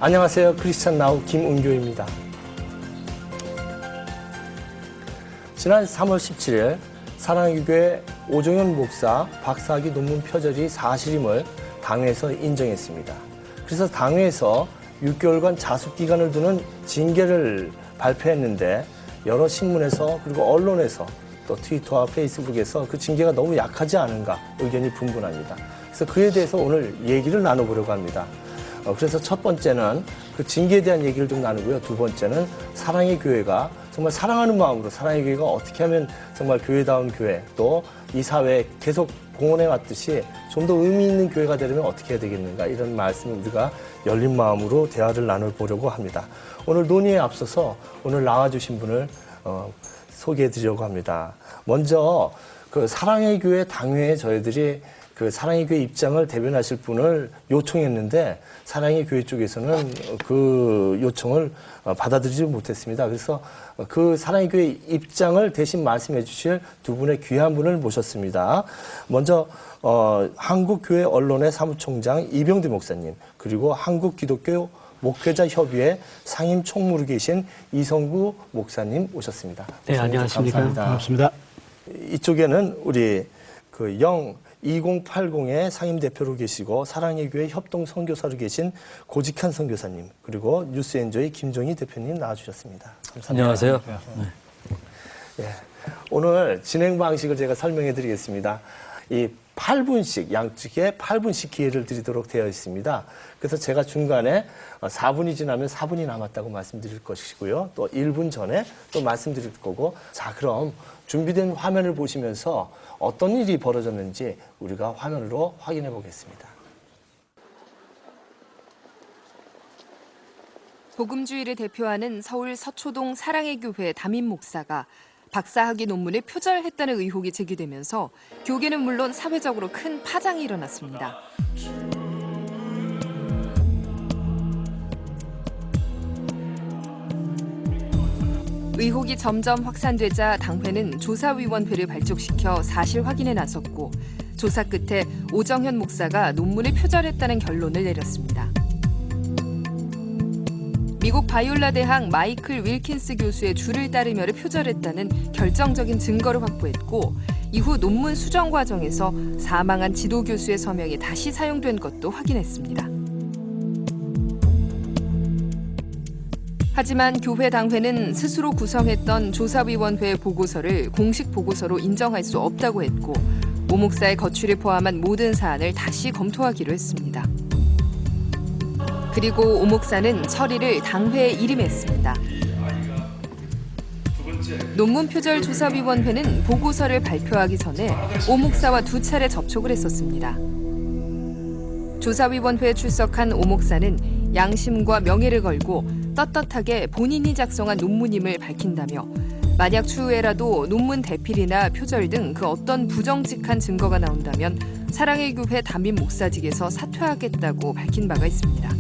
안녕하세요. 크리스찬 나우 김은교입니다. 지난 3월 17일 사랑의 교회 오정현 목사 박사학위 논문 표절이 사실임을 당회에서 인정했습니다. 그래서 당회에서 6개월간 자숙기간을 두는 징계를 발표했는데 여러 신문에서 그리고 언론에서 또 트위터와 페이스북에서 그 징계가 너무 약하지 않은가 의견이 분분합니다. 그래서 그에 대해서 오늘 얘기를 나눠보려고 합니다. 그래서 첫 번째는 그 징계에 대한 얘기를 좀 나누고요. 두 번째는 사랑의 교회가 정말 사랑하는 마음으로 사랑의 교회가 어떻게 하면 정말 교회다운 교회 또 이 사회에 계속 공헌해 왔듯이 좀 더 의미 있는 교회가 되려면 어떻게 해야 되겠는가 이런 말씀을 우리가 열린 마음으로 대화를 나눠보려고 합니다. 오늘 논의에 앞서서 오늘 나와주신 분을 소개해 드리려고 합니다. 먼저 그 사랑의 교회 당회에 저희들이 그 사랑의 교회 입장을 대변하실 분을 요청했는데 사랑의 교회 쪽에서는 그 요청을 받아들이지 못했습니다. 그래서 그 사랑의 교회 입장을 대신 말씀해 주실 두 분의 귀한 분을 모셨습니다. 먼저 한국교회 언론의 사무총장 이병대 목사님 그리고 한국기독교 목회자 협의회 상임 총무로 계신 이성구 목사님 오셨습니다. 네, 안녕하십니까. 감사합니다. 반갑습니다. 이쪽에는 우리 그 2080의 상임대표로 계시고 사랑의 교회 협동 선교사로 계신 고직한 선교사님 그리고 뉴스엔조의 김종희 대표님 나와주셨습니다. 감사합니다. 안녕하세요. 예, 오늘 진행 방식을 제가 설명해 드리겠습니다. 이 8분씩 양측에 8분씩 기회를 드리도록 되어 있습니다. 그래서 제가 중간에 4분이 지나면 4분이 남았다고 말씀드릴 것이고요. 또 1분 전에 또 말씀드릴 거고 자 그럼 준비된 화면을 보시면서 어떤 일이 벌어졌는지 우리가 화면으로 확인해 보겠습니다. 복음주의를 대표하는 서울 서초동 사랑의 교회 담임 목사가 박사학위 논문을 표절했다는 의혹이 제기되면서 교계는 물론 사회적으로 큰 파장이 일어났습니다. 의혹이 점점 확산되자 당회는 조사위원회를 발족시켜 사실 확인에 나섰고 조사 끝에 오정현 목사가 논문을 표절했다는 결론을 내렸습니다. 미국 바이올라 대학 마이클 윌킨스 교수의 줄을 따르며를 표절했다는 결정적인 증거를 확보했고 이후 논문 수정 과정에서 사망한 지도 교수의 서명이 다시 사용된 것도 확인했습니다. 하지만 교회 당회는 스스로 구성했던 조사위원회의 보고서를 공식 보고서로 인정할 수 없다고 했고 오 목사의 거취를 포함한 모든 사안을 다시 검토하기로 했습니다. 그리고 오 목사는 처리를 당회에 일임했습니다. 논문 표절 조사위원회는 보고서를 발표하기 전에 오 목사와 두 차례 접촉을 했었습니다. 조사위원회에 출석한 오 목사는 양심과 명예를 걸고 떳떳하게 본인이 작성한 논문임을 밝힌다며 만약 추후에라도 논문 대필이나 표절 등 그 어떤 부정직한 증거가 나온다면 사랑의 교회 담임 목사직에서 사퇴하겠다고 밝힌 바가 있습니다.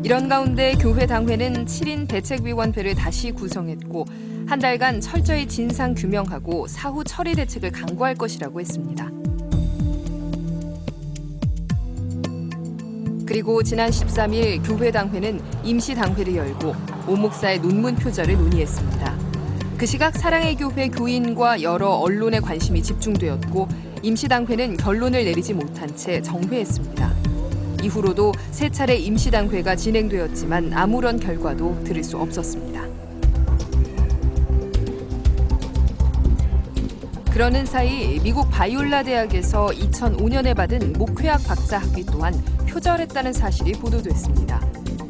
이런 가운데 교회 당회는 7인 대책위원회를 다시 구성했고 한 달간 철저히 진상 규명하고 사후 처리 대책을 강구할 것이라고 했습니다. 그리고 지난 13일 교회 당회는 임시 당회를 열고 오 목사의 논문 표절을 논의했습니다. 그 시각 사랑의 교회 교인과 여러 언론의 관심이 집중되었고 임시 당회는 결론을 내리지 못한 채 정회했습니다. 이후로도 세 차례 임시 당회가 진행되었지만 아무런 결과도 들을 수 없었습니다. 그러는 사이 미국 바이올라 대학에서 2005년에 받은 목회학 박사 학위 또한 표절했다는 사실이 보도됐습니다.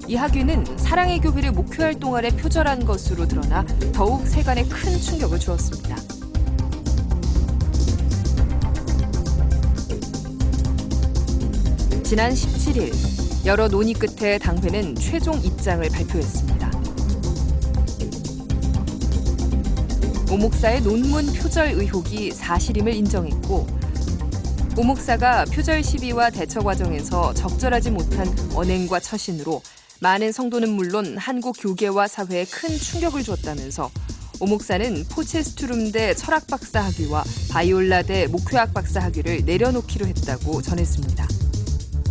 이 학위는 사랑의 교회를 목회할 동안에 표절한 것으로 드러나 더욱 세간에 큰 충격을 주었습니다. 지난 17일 여러 논의 끝에 당회는 최종 입장을 발표했습니다. 오 목사의 논문 표절 의혹이 사실임을 인정했고 오 목사가 표절 시비와 대처 과정에서 적절하지 못한 언행과 처신으로 많은 성도는 물론 한국 교계와 사회에 큰 충격을 줬다면서 오 목사는 포체스투름대 철학박사 학위와 바이올라대 목회학 박사 학위를 내려놓기로 했다고 전했습니다.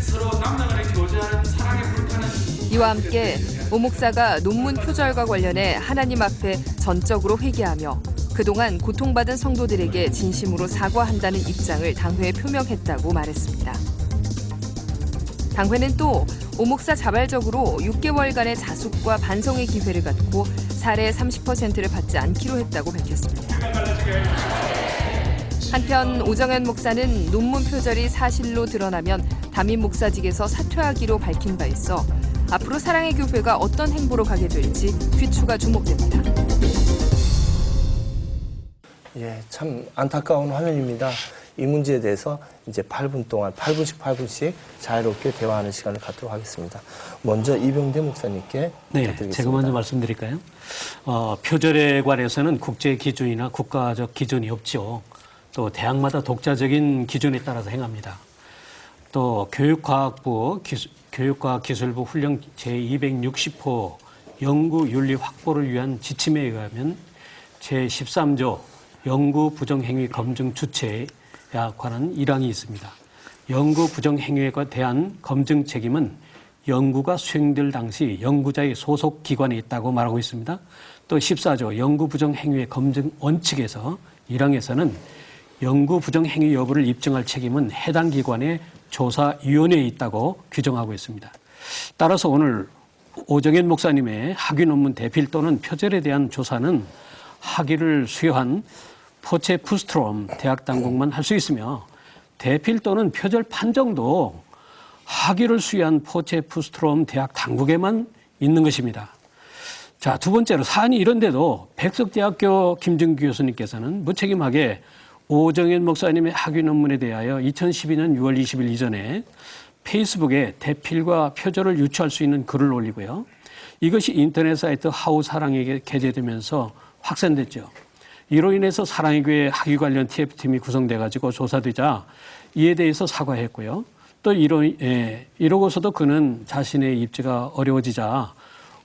서로 남녀간의 교제하는 사랑의 불타는 이와 함께 오 목사가 논문 표절과 관련해 하나님 앞에 전적으로 회개하며 그동안 고통받은 성도들에게 진심으로 사과한다는 입장을 당회에 표명했다고 말했습니다. 당회는 또 오 목사 자발적으로 6개월간의 자숙과 반성의 기회를 갖고 사례의 30%를 받지 않기로 했다고 밝혔습니다. 한편 오정현 목사는 논문 표절이 사실로 드러나면 담임 목사직에서 사퇴하기로 밝힌 바 있어 앞으로 사랑의 교회가 어떤 행보로 가게 될지 귀추가 주목됩니다. 예, 참 안타까운 화면입니다. 이 문제에 대해서 이제 8분씩 자유롭게 대화하는 시간을 갖도록 하겠습니다. 먼저 이병대 목사님께 부탁드리겠습니다. 제가 먼저 말씀드릴까요? 표절에 관해서는 국제 기준이나 국가적 기준이 없죠. 또 대학마다 독자적인 기준에 따라서 행합니다. 또 교육과학기술부 훈령 제260호 연구윤리 확보를 위한 지침에 의하면 제13조 연구 부정행위 검증 주체에 관한 1항이 있습니다. 연구 부정행위에 대한 검증 책임은 연구가 수행될 당시 연구자의 소속 기관에 있다고 말하고 있습니다. 또 14조 연구 부정행위의 검증 원칙에서 1항에서는 연구 부정행위 여부를 입증할 책임은 해당 기관의 조사위원회에 있다고 규정하고 있습니다. 따라서 오늘 오정현 목사님의 학위 논문 대필 또는 표절에 대한 조사는 학위를 수여한 포체푸스트롬 대학 당국만 할 수 있으며 대필 또는 표절 판정도 학위를 수여한 포체푸스트롬 대학 당국에만 있는 것입니다. 자, 두 번째로 사안이 이런데도 백석대학교 김정규 교수님께서는 무책임하게 오정현 목사님의 학위 논문에 대하여 2012년 6월 20일 이전에 페이스북에 대필과 표절을 유추할 수 있는 글을 올리고요. 이것이 인터넷 사이트 하우사랑에게 게재되면서 확산됐죠. 이로 인해서 사랑의 교회 학위 관련 TF팀이 구성돼가지고 조사되자 이에 대해서 사과했고요. 또 이러고서도 그는 자신의 입지가 어려워지자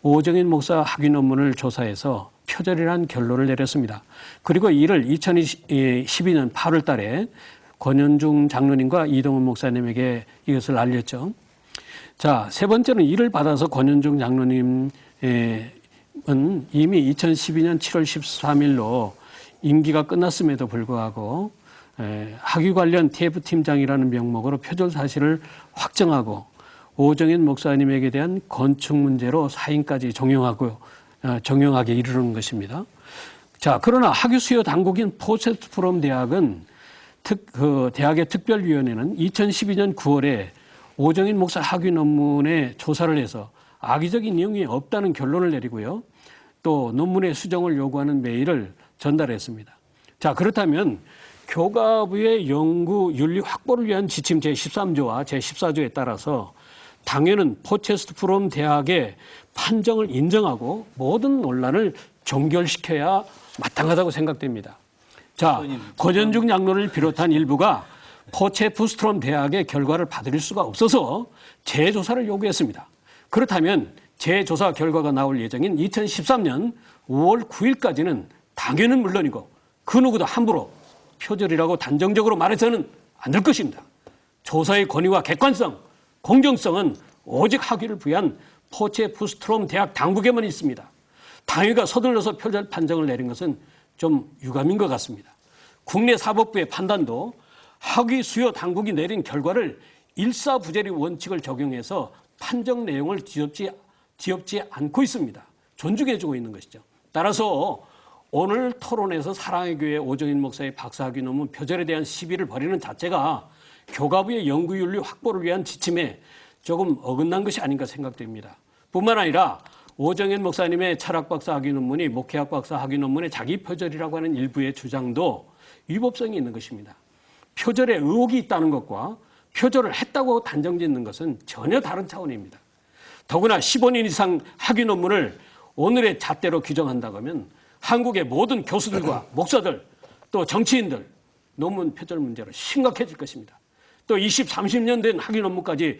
오정현 목사 학위 논문을 조사해서 표절이라는 결론을 내렸습니다. 그리고 이를 2012년 8월 달에 권현중 장로님과 이동훈 목사님에게 이것을 알렸죠. 자, 세 번째는 이를 받아서 권현중 장로님은 이미 2012년 7월 13일로 임기가 끝났음에도 불구하고 학위 관련 TF팀장이라는 명목으로 표절 사실을 확정하고 오정현 목사님에게 대한 건축 문제로 사인까지 종용하게 이르는 것입니다. 자, 그러나 학위 수여 당국인 포체스투름 대학은 대학의 특별위원회는 2012년 9월에 오정현 목사 학위 논문에 조사를 해서 악의적인 내용이 없다는 결론을 내리고요. 또 논문의 수정을 요구하는 메일을 전달했습니다. 자, 그렇다면 교과부의 연구 윤리 확보를 위한 지침 제13조와 제14조에 따라서 당연은 포체스투름 대학의 판정을 인정하고 모든 논란을 종결시켜야 마땅하다고 생각됩니다. 자, 권현중 장로를 비롯한 일부가 포체스투름 대학의 결과를 받을 수가 없어서 재조사를 요구했습니다. 그렇다면 재조사 결과가 나올 예정인 2013년 5월 9일까지는 당연은 물론이고 그 누구도 함부로 표절이라고 단정적으로 말해서는 안 될 것입니다. 조사의 권위와 객관성, 공정성은 오직 학위를 부여한 포체스투름 대학 당국에만 있습니다. 당위가 서둘러서 표절 판정을 내린 것은 좀 유감인 것 같습니다. 국내 사법부의 판단도 학위 수여 당국이 내린 결과를 일사부재리 원칙을 적용해서 판정 내용을 뒤엎지 않고 있습니다. 존중해주고 있는 것이죠. 따라서 오늘 토론에서 사랑의 교회 오정현 목사의 박사학위 논문 표절에 대한 시비를 벌이는 자체가 교과부의 연구윤리 확보를 위한 지침에 조금 어긋난 것이 아닌가 생각됩니다. 뿐만 아니라 오정현 목사님의 철학박사 학위 논문이 목회학 박사 학위 논문의 자기 표절이라고 하는 일부의 주장도 위법성이 있는 것입니다. 표절에 의혹이 있다는 것과 표절을 했다고 단정짓는 것은 전혀 다른 차원입니다. 더구나 15년 이상 학위 논문을 오늘의 잣대로 규정한다고 하면 한국의 모든 교수들과 목사들 또 정치인들 논문 표절 문제로 심각해질 것입니다. 또 20, 30년 된 학위 논문까지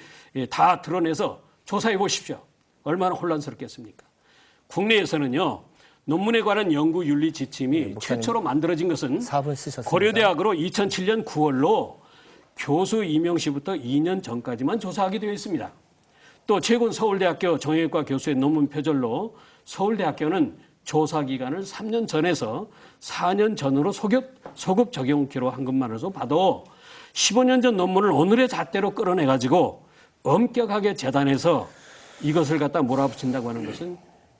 다 드러내서 조사해 보십시오. 얼마나 혼란스럽겠습니까? 국내에서는요, 논문에 관한 연구 윤리 지침이 목사님. 최초로 만들어진 것은 4분 쓰셨습니다. 고려대학으로 2007년 9월로 교수 임용 시부터 2년 전까지만 조사하게 되어 있습니다. 또 최근 서울대학교 정형외과 교수의 논문 표절로 서울대학교는 조사 기간을 3년 전에서 4년 전으로 소급 적용키로 한 것만으로도 봐도 15년 전 논문을 오늘의 잣대로 끌어내가지고 엄격하게 재단해서 이것을 갖다 몰아붙인다고 하는 것은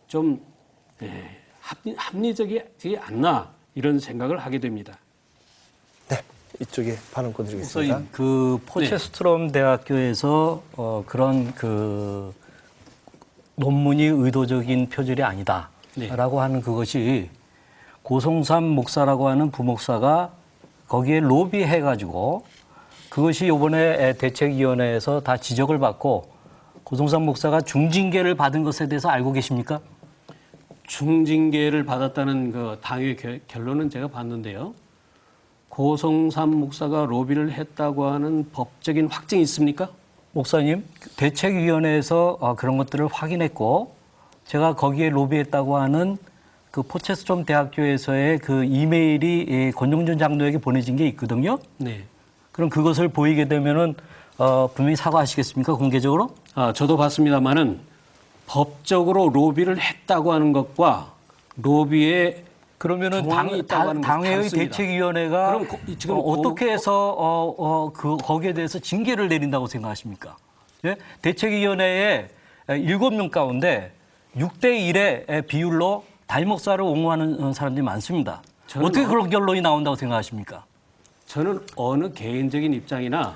좀 합리적이지 않나 이런 생각을 하게 됩니다. 네, 이쪽에 발언권 드리겠습니다. 목사님, 그 포체스트럼 대학교에서 그런 그 논문이 의도적인 표절이 아니다라고 하는 그것이 고성삼 목사라고 하는 부목사가 거기에 로비해가지고 그것이 이번에 대책위원회에서 다 지적을 받고 고성삼 목사가 중징계를 받은 것에 대해서 알고 계십니까? 중징계를 받았다는 그 당의 결론은 제가 봤는데요. 고성삼 목사가 로비를 했다고 하는 법적인 확증이 있습니까? 목사님, 대책위원회에서 그런 것들을 확인했고 제가 거기에 로비했다고 하는 그 포체스트럼 대학교에서의 그 이메일이 권용준 장로에게 보내진 게 있거든요. 네. 그럼 그것을 보이게 되면은 분명히 사과하시겠습니까? 공개적으로? 저도 봤습니다만은 법적으로 로비를 했다고 하는 것과 로비에 그러면은 정황이 있다고 하는 것은 당회의 다릅니다. 대책위원회가 그럼 지금 어떻게 해서 거기에 대해서 징계를 내린다고 생각하십니까? 예? 대책위원회에 7명 가운데 6대1의 비율로 달목사를 옹호하는 사람들이 많습니다. 어떻게 그런 결론이 나온다고 생각하십니까? 저는 어느 개인적인 입장이나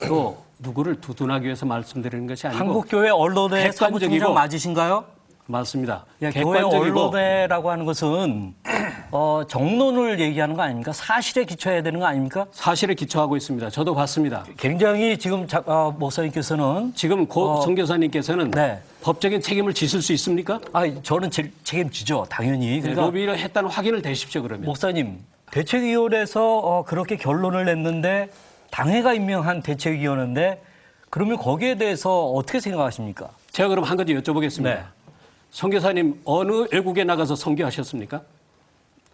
또 누구를 두둔하기 위해서 말씀드리는 것이 아니고 한국교회 언론회 객관적이고 사무총장 맞으신가요? 맞습니다. 예, 교회 언론회라고 하는 것은 정론을 얘기하는 거 아닙니까? 사실에 기초해야 되는 거 아닙니까? 사실에 기초하고 있습니다. 저도 봤습니다. 굉장히 지금 목사님께서는 지금 고 선교사님께서는 네. 법적인 책임을 지실 수 있습니까? 저는 책임지죠, 당연히. 네, 그러니까 로비를 했다는 확인을 되십시오, 그러면. 목사님, 대책위원회에서 그렇게 결론을 냈는데 당회가 임명한 대책위원회인데 그러면 거기에 대해서 어떻게 생각하십니까? 제가 그럼 한 가지 여쭤보겠습니다. 네. 선교사님 어느 외국에 나가서 선교하셨습니까?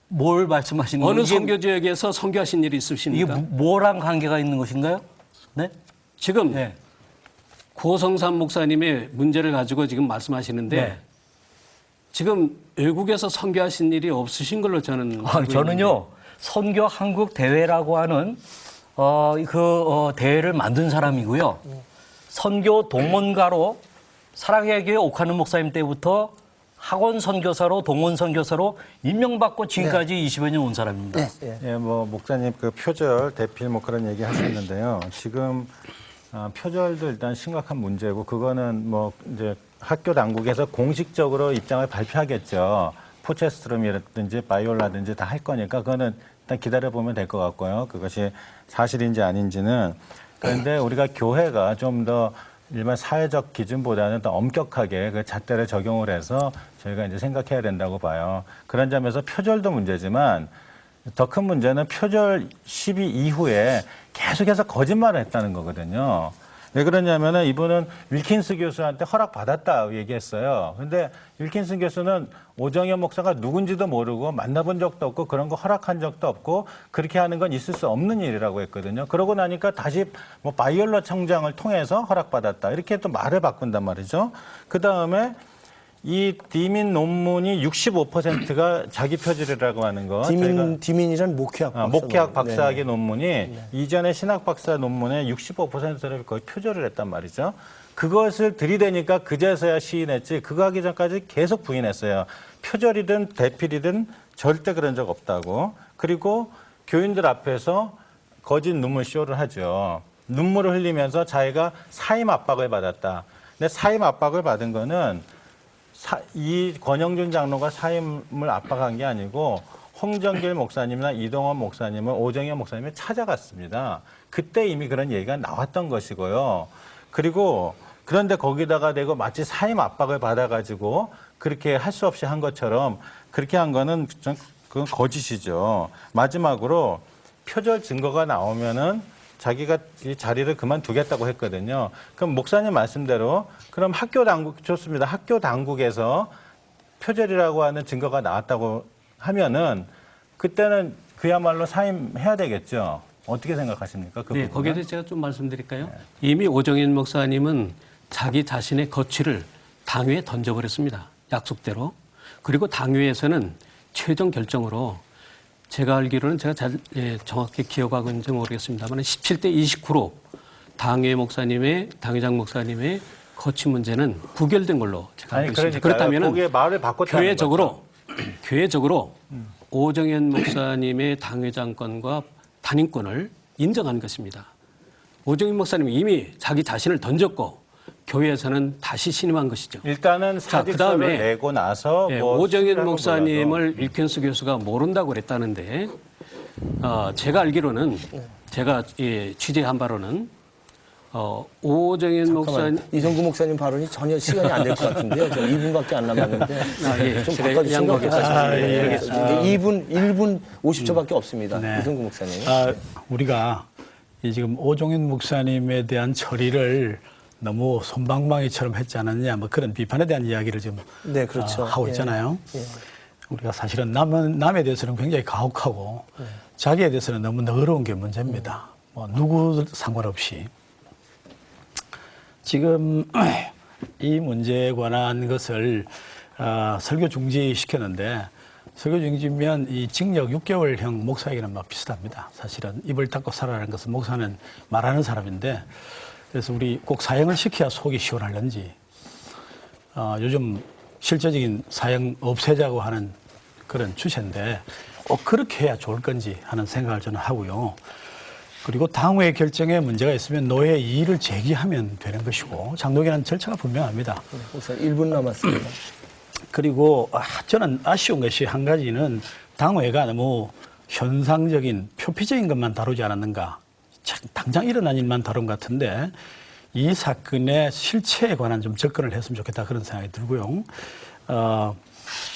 뭘 말씀하시는 어느 거예요? 선교 지역에서 선교하신 일이 이게 있으십니까? 뭐랑 관계가 있는 것인가요? 네? 지금 네. 고성삼 목사님의 문제를 가지고 지금 말씀하시는데 네. 지금 외국에서 선교하신 일이 없으신 걸로 저는 알고 있는데. 저는요 선교 한국 대회라고 하는 대회를 만든 사람이고요. 선교 동원가로 사랑의 교회 옥하는 목사님 때부터 학원 선교사로 동원 선교사로 임명받고 지금까지 20여 년 온 사람입니다. 네. 예, 목사님 그 표절, 대필 그런 얘기 하셨는데요. 지금 표절도 일단 심각한 문제고 그거는 이제 학교 당국에서 공식적으로 입장을 발표하겠죠. 포체스트럼이라든지 바이올라든지 다 할 거니까 그거는 일단 기다려 보면 될 것 같고요. 그것이 사실인지 아닌지는. 그런데 우리가 교회가 좀 더 일반 사회적 기준보다는 더 엄격하게 그 잣대를 적용을 해서 저희가 이제 생각해야 된다고 봐요. 그런 점에서 표절도 문제지만 더 큰 문제는 표절 시비 이후에 계속해서 거짓말을 했다는 거거든요. 왜 그러냐면은 이분은 윌킨스 교수한테 허락받았다 얘기했어요. 근데 윌킨스 교수는 오정현 목사가 누군지도 모르고 만나본 적도 없고 그런 거 허락한 적도 없고 그렇게 하는 건 있을 수 없는 일이라고 했거든요. 그러고 나니까 다시 바이올러 청장을 통해서 허락받았다. 이렇게 또 말을 바꾼단 말이죠. 그 다음에 이 디민 논문이 65%가 자기 표절이라고 하는 거. 디민이란 목회학 박사. 목회학 박사학위 네. 논문이 이전에 신학 박사 논문의 65%를 거의 표절을 했단 말이죠. 그것을 들이대니까 그제서야 시인했지 그거 하기 전까지 계속 부인했어요. 표절이든 대필이든 절대 그런 적 없다고. 그리고 교인들 앞에서 거짓 눈물 쇼를 하죠. 눈물을 흘리면서 자기가 사임 압박을 받았다. 근데 사임 압박을 받은 거는 이 권영준 장로가 사임을 압박한 게 아니고 홍정길 목사님이나 이동원 목사님을 오정현 목사님이 찾아갔습니다. 그때 이미 그런 얘기가 나왔던 것이고요. 그리고 그런데 거기다가 대고 마치 사임 압박을 받아가지고 그렇게 할 수 없이 한 것처럼 그렇게 한 거는 그건 거짓이죠. 마지막으로 표절 증거가 나오면은 자기가 이 자리를 그만두겠다고 했거든요. 그럼 목사님 말씀대로 그럼 학교 당국 좋습니다. 학교 당국에서 표절이라고 하는 증거가 나왔다고 하면은 그때는 그야말로 사임해야 되겠죠. 어떻게 생각하십니까? 그 네, 부분은? 거기에 대해서 제가 좀 말씀드릴까요? 이미 오정현 목사님은 자기 자신의 거취를 당회에 던져버렸습니다. 약속대로. 그리고 당회에서는 최종 결정으로 제가 알기로는 제가 정확히 기억하고 있는지 모르겠습니다만 17대 29로 당회장 목사님의 거취 문제는 부결된 걸로 제가 알고 있습니다. 그렇다면 거기에 말을 바꿨다는 교회적으로 오정현 목사님의 당회장권과 단임권을 인정한 것입니다. 오정현 목사님이 이미 자기 자신을 던졌고 교회에서는 다시 신임한 것이죠. 일단은 사직서를 내고 나서 오정현 목사님을 일켄스 교수가 모른다고 그랬다는데 제가 알기로는 제가 취재한 바로는 오정현 목사님 이성구 목사님 발언이 전혀 시간이 안 될 것 같은데요. 저 2분밖에 안 남았는데 좀 제가 바꿔주시면 양보하겠습니다. 1분 50초밖에 없습니다. 네. 이성구 목사님. 우리가 이 지금 오종현 목사님에 대한 처리를 너무 솜방망이처럼 했지 않았냐 뭐 그런 비판에 대한 이야기를 지금 네, 그렇죠. 하고 있잖아요. 예. 우리가 사실은 남에 대해서는 굉장히 가혹하고 자기에 대해서는 너무 너그러운 게 문제입니다. 뭐 누구 상관없이. 지금 이 문제에 관한 것을 설교 중지시켰는데 설교 중지면 이 징역 6개월형 목사에게는 뭐 비슷합니다. 사실은 입을 닫고 살아라는 것은 목사는 말하는 사람인데 그래서 우리 꼭 사형을 시켜야 속이 시원할는지 요즘 실제적인 사형 없애자고 하는 그런 추세인데 꼭 그렇게 해야 좋을 건지 하는 생각을 저는 하고요. 그리고 당회 결정에 문제가 있으면 노회 이의를 제기하면 되는 것이고 장독이라는 절차가 분명합니다. 목사 1분 남았습니다. 그리고 저는 아쉬운 것이 한 가지는 당회가 너무 현상적인 표피적인 것만 다루지 않았는가. 당장 일어난 일만 다룬 것 같은데 이 사건의 실체에 관한 좀 접근을 했으면 좋겠다 그런 생각이 들고요.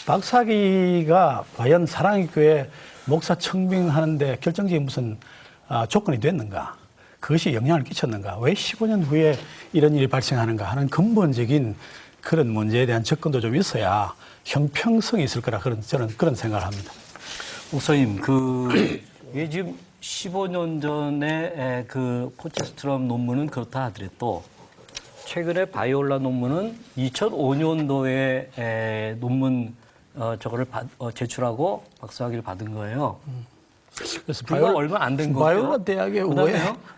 박사기가 과연 사랑의교회 목사 청빙하는데 결정적인 무슨 조건이 됐는가? 그것이 영향을 끼쳤는가? 왜 15년 후에 이런 일이 발생하는가 하는 근본적인 그런 문제에 대한 접근도 좀 있어야 형평성이 있을 거라 저는 그런 생각을 합니다. 목사님, 이게 지금 15년 전에 그 포체스트럼 논문은 그렇다 하더라도 최근에 바이올라 논문은 2005년도에 논문 저거를 제출하고 박사학위를 받은 거예요. 그래서 불과 얼마 안 된 거예요. 바이올라 대학에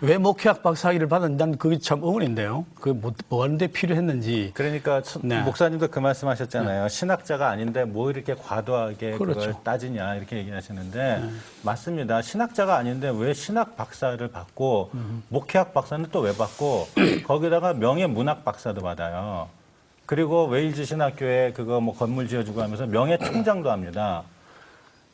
왜 목회학 박사학위를 받은 난 그게 참 의문인데요. 그게 뭐 하는데 필요했는지. 그러니까 네. 목사님도 그 말씀하셨잖아요. 신학자가 아닌데 뭐 이렇게 과도하게 그렇죠. 그걸 따지냐 이렇게 얘기하시는데 맞습니다. 신학자가 아닌데 왜 신학 박사를 받고 목회학 박사는 또 왜 받고 거기다가 명예 문학 박사도 받아요. 그리고 웨일즈 신학교에 그거 뭐 건물 지어주고 하면서 명예 총장도 합니다.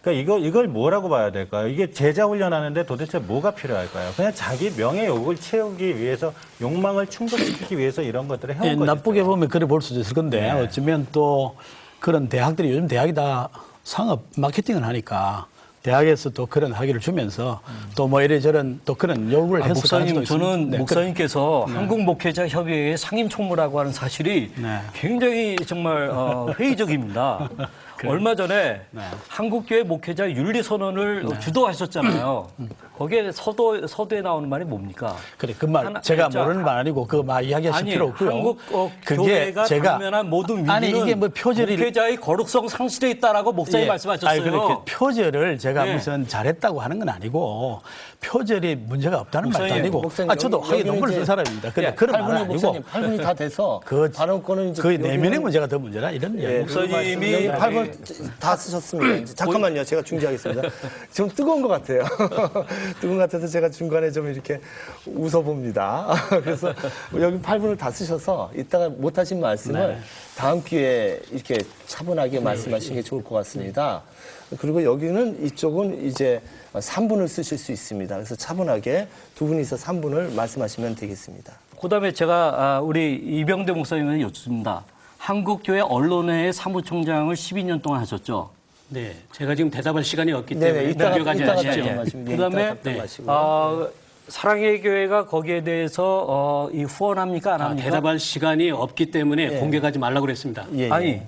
그러니까 이걸 뭐라고 봐야 될까요? 이게 제자 훈련하는데 도대체 뭐가 필요할까요? 그냥 자기 명예 욕을 채우기 위해서 욕망을 충족시키기 위해서 이런 것들을 해온 거죠. 나쁘게 보면 그래 볼 수도 있을 건데 네. 어쩌면 또 그런 대학들이 요즘 대학이 다 상업 마케팅을 하니까 대학에서 또 그런 학위를 주면서 또 뭐 이래저런 또 그런 요구를 했을 목사님, 가능성도 저는 있습니다. 목사님께서 한국목회자협의회의 상임총무라고 하는 사실이 네. 굉장히 정말 회의적입니다. 얼마 전에 네. 한국교회 목회자 윤리선언을 주도하셨잖아요. 거기에 서두에 나오는 말이 뭡니까? 그래 그 말 제가 모르는 말 아니고 그거 막 이야기하실 필요 없고요. 한국 그게 교회가 제가 당면한 모든 위기는 아니 이게 뭐 표절이 목회자의 거룩성 상실에 있다라고 목사님 말씀하셨어요. 아니, 그렇게 표절을 제가 네. 무슨 잘했다고 하는 건 아니고 표절이 문제가 없다는 말도 목사님, 아니고 목사님, 저도 학위 여기는 논문을 이제 쓴 사람입니다. 근데 예, 그런 말은 8분이 아니고 목사님 8분이 다 돼서 그 발언권은 이제 그 여기는 내면의 문제가 더 문제라 이런 이야기. 목사님이 8분 다 쓰셨습니다. 이제 잠깐만요. 제가 중지하겠습니다. 좀 뜨거운 것 같아요. 뜨거운 것 같아서 제가 중간에 좀 이렇게 웃어봅니다. 그래서 여기 8분을 다 쓰셔서 이따가 못하신 말씀을 다음 기회에 이렇게 차분하게 말씀하시는 게 좋을 것 같습니다. 그리고 여기는 이쪽은 이제 3분을 쓰실 수 있습니다. 그래서 차분하게 두 분이서 3분을 말씀하시면 되겠습니다. 그다음에 제가 우리 이병대 목사님한테 여쭙습니다. 한국교회 언론회의 사무총장을 12년 동안 하셨죠. 네, 제가 지금 대답할 시간이 없기 때문에 네네, 이따가 넘겨가지 마시죠. 답변하시면 돼요. 그다음에 이따가 답변하시고요. 사랑의 교회가 거기에 대해서 이 후원합니까 안 합니까? 대답할 시간이 없기 때문에 공개하지 말라고 그랬습니다. 예, 예. 아니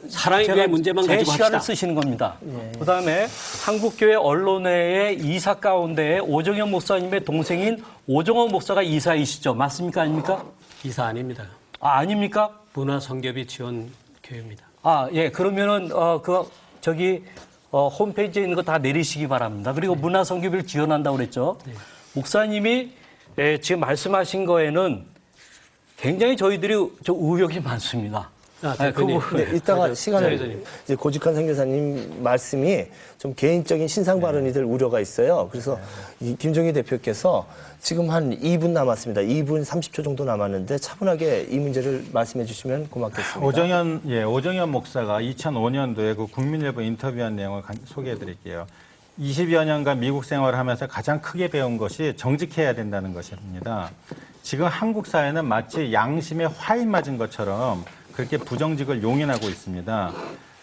사랑의 교회 문제만 제 가지고 시간을 합시다. 쓰시는 겁니다. 그다음에 한국교회 언론회의 이사 가운데 오정현 목사님의 동생인 오정원 목사가 이사이시죠. 맞습니까? 아닙니까? 이사 아닙니다. 아, 아닙니까? 문화성교비 지원 교회입니다. 아, 예. 그러면은 홈페이지에 있는 거 다 내리시기 바랍니다. 그리고 문화성교비를 지원한다고 그랬죠. 목사님이 지금 말씀하신 거에는 굉장히 저희들이 의혹이 많습니다. 대표님. 네, 이따가 시간을 대표님. 이제 고직한 선교사님 말씀이 좀 개인적인 신상 발언이 될 우려가 있어요. 그래서 이 김종희 대표께서 지금 한 2분 남았습니다. 2분 30초 정도 남았는데 차분하게 이 문제를 말씀해 주시면 고맙겠습니다. 오정현 목사가 2005년도에 그 국민일보 인터뷰한 내용을 소개해 드릴게요. 20여 년간 미국 생활을 하면서 가장 크게 배운 것이 정직해야 된다는 것입니다. 지금 한국 사회는 마치 양심에 화인 맞은 것처럼 그렇게 부정직을 용인하고 있습니다.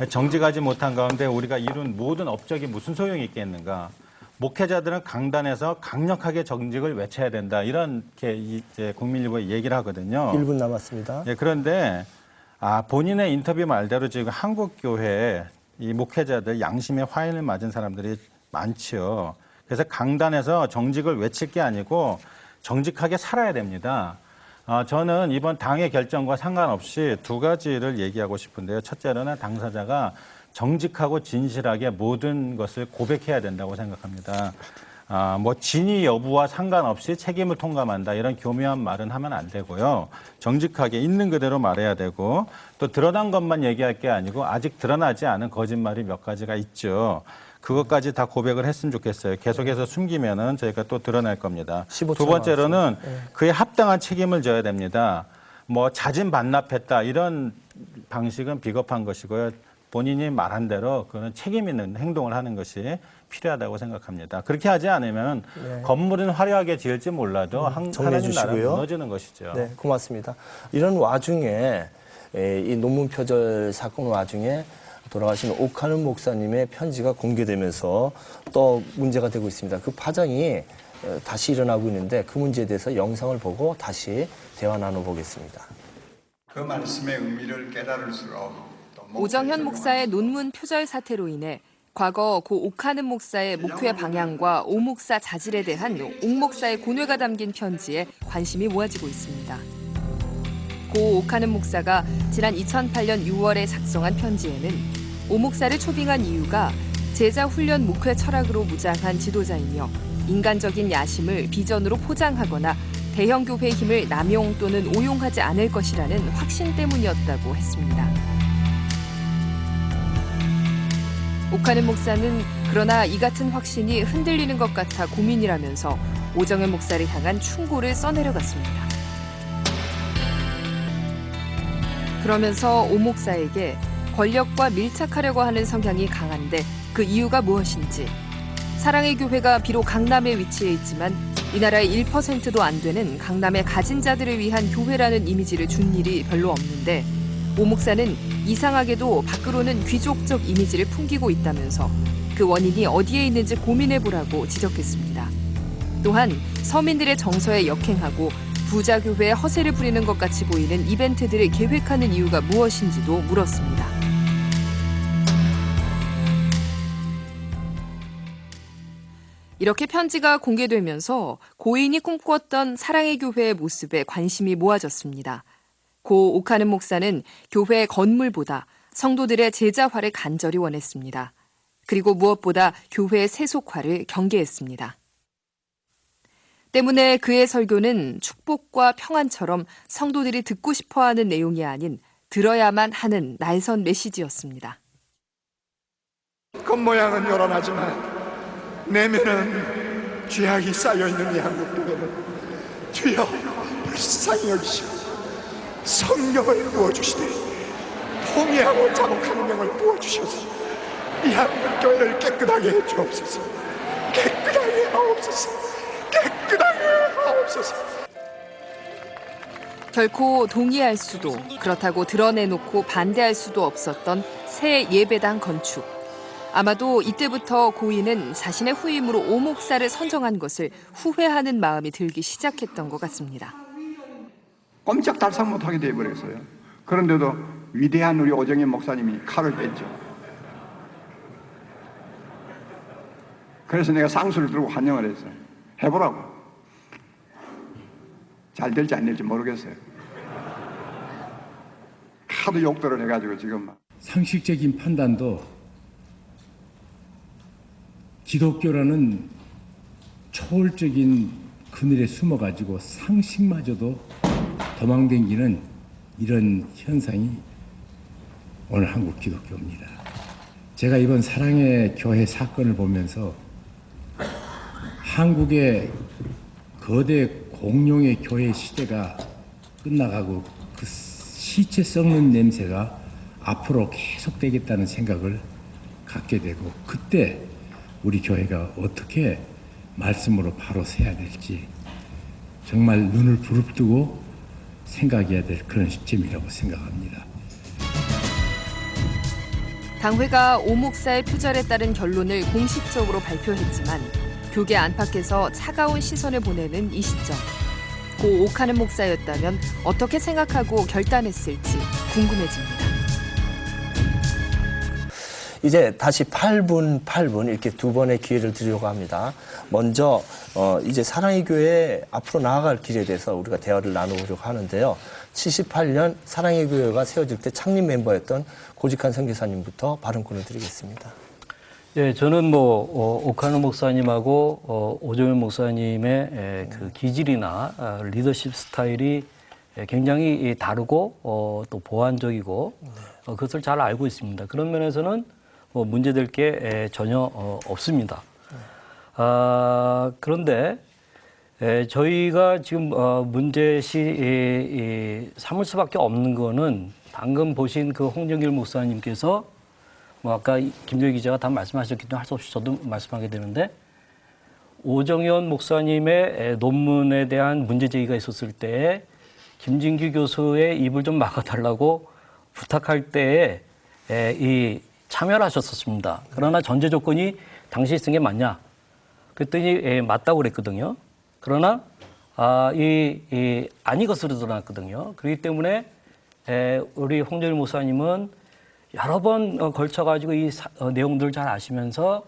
정직하지 못한 가운데 우리가 이룬 모든 업적이 무슨 소용이 있겠는가. 목회자들은 강단에서 강력하게 정직을 외쳐야 된다. 이렇게 이제 국민일보에 얘기를 하거든요. 1분 남았습니다. 예, 그런데 본인의 인터뷰 말대로 지금 한국 교회 이 목회자들 양심에 화인을 맞은 사람들이 많지요. 그래서 강단에서 정직을 외칠 게 아니고 정직하게 살아야 됩니다. 저는 이번 당의 결정과 상관없이 두 가지를 얘기하고 싶은데요. 첫째로는 당사자가 정직하고 진실하게 모든 것을 고백해야 된다고 생각합니다. 진위 여부와 상관없이 책임을 통감한다 이런 교묘한 말은 하면 안 되고요. 정직하게 있는 그대로 말해야 되고 또 드러난 것만 얘기할 게 아니고 아직 드러나지 않은 거짓말이 몇 가지가 있죠. 그것까지 다 고백을 했으면 좋겠어요. 계속해서 숨기면은 저희가 또 드러날 겁니다. 15초 두 번째로는 남았습니다. 그에 합당한 책임을 져야 됩니다. 자진 반납했다 이런 방식은 비겁한 것이고요. 본인이 말한 대로 그는 책임 있는 행동을 하는 것이 필요하다고 생각합니다. 그렇게 하지 않으면 건물은 화려하게 지을지 몰라도 정리해 하나님 나라는 주시고요. 무너지는 것이죠. 네, 고맙습니다. 이런 와중에 이 논문 표절 사건 와중에 돌아가신 옥하는 목사님의 편지가 공개되면서 또 문제가 되고 있습니다. 그 파장이 다시 일어나고 있는데 그 문제에 대해서 영상을 보고 다시 대화 나눠보겠습니다. 그 말씀의 의미를 깨달을수록 오정현 목사의 논문 표절 사태로 인해 과거 고 옥하는 목사의 목회 방향과 오 목사 자질에 대한 옥 목사의 고뇌가 담긴 편지에 관심이 모아지고 있습니다. 고 옥하는 목사가 지난 2008년 6월에 작성한 편지에는 오 목사를 초빙한 이유가 제자 훈련 목회 철학으로 무장한 지도자이며 인간적인 야심을 비전으로 포장하거나 대형 교회의 힘을 남용 또는 오용하지 않을 것이라는 확신 때문이었다고 했습니다. 옥하는 목사는 그러나 이 같은 확신이 흔들리는 것 같아 고민이라면서 오정현 목사를 향한 충고를 써내려갔습니다. 그러면서 오 목사에게 권력과 밀착하려고 하는 성향이 강한데 그 이유가 무엇인지, 사랑의 교회가 비록 강남에 위치해 있지만 이 나라의 1%도 안 되는 강남의 가진 자들을 위한 교회라는 이미지를 준 일이 별로 없는데 오 목사는 이상하게도 밖으로는 귀족적 이미지를 풍기고 있다면서 그 원인이 어디에 있는지 고민해보라고 지적했습니다. 또한 서민들의 정서에 역행하고 부자 교회에 허세를 부리는 것 같이 보이는 이벤트들을 계획하는 이유가 무엇인지도 물었습니다. 이렇게 편지가 공개되면서 고인이 꿈꾸었던 사랑의 교회의 모습에 관심이 모아졌습니다. 고 옥하는 목사는 교회 건물보다 성도들의 제자화를 간절히 원했습니다. 그리고 무엇보다 교회의 세속화를 경계했습니다. 때문에 그의 설교는 축복과 평안처럼 성도들이 듣고 싶어하는 내용이 아닌 들어야만 하는 날선 메시지였습니다. 겉모양은 요란하지만 내면은 죄악이 쌓여있는 이 한국교회는 주여 불쌍히 여기시고 성령을 부어주시되 통회하고 자복하는 영을 부어주셔서 이 한국교회를 깨끗하게 해주옵소서. 깨끗하게 하옵소서. 깨끗하게 하옵소서. 결코 동의할 수도 그렇다고 드러내놓고 반대할 수도 없었던 새 예배당 건축. 아마도 이때부터 고인은 자신의 후임으로 오 목사를 선정한 것을 후회하는 마음이 들기 시작했던 것 같습니다. 꼼짝달싹 못하게 돼버렸어요. 그런데도 위대한 우리 오정현 목사님이 칼을 뺐죠. 그래서 내가 쌍수를 들고 환영을 했어요. 해보라고. 잘 될지 안 될지 모르겠어요. 하도 욕들을 해가지고 지금 막. 상식적인 판단도 기독교라는 초월적인 그늘에 숨어가지고 상식마저도 도망다니는 이런 현상이 오늘 한국 기독교입니다. 제가 이번 사랑의 교회 사건을 보면서 한국의 거대 공룡의 교회 시대가 끝나가고 그 시체 썩는 냄새가 앞으로 계속되겠다는 생각을 갖게 되고, 그때 우리 교회가 어떻게 말씀으로 바로 서야 될지 정말 눈을 부릅뜨고 생각해야 될 그런 시점이라고 생각합니다. 당회가 오 목사의 표절에 따른 결론을 공식적으로 발표했지만 교계 안팎에서 차가운 시선을 보내는 이 시점. 고 옥하는 목사였다면 어떻게 생각하고 결단했을지 궁금해집니다. 이제 다시 8분 이렇게 두 번의 기회를 드리려고 합니다. 먼저 이제 사랑의 교회 앞으로 나아갈 길에 대해서 우리가 대화를 나누려고 하는데요. 78년 사랑의 교회가 세워질 때 창립 멤버였던 고직한 선교사님부터 발언권을 드리겠습니다. 예, 저는 옥하는 목사님하고 오정현 목사님의 그 기질이나 리더십 스타일이 굉장히 다르고 또 보완적이고 그것을 잘 알고 있습니다. 그런 면에서는 문제될 게 전혀 없습니다. 그런데 저희가 지금 문제시 삼을 수밖에 없는 거는 방금 보신 그 홍정길 목사님께서 아까 김조희 기자가 다 말씀하셨기 때문에 할 수 없이 저도 말씀하게 되는데, 오정현 목사님의 논문에 대한 문제 제기가 있었을 때에 김진규 교수의 입을 좀 막아달라고 부탁할 때에 참여를 하셨었습니다. 그러나 전제 조건이 당시에 쓴 게 맞냐? 그랬더니 맞다고 그랬거든요. 그러나 아니 것으로 드러났거든요. 그렇기 때문에 우리 홍정일 목사님은 여러 번 걸쳐가지고 이 내용들을 잘 아시면서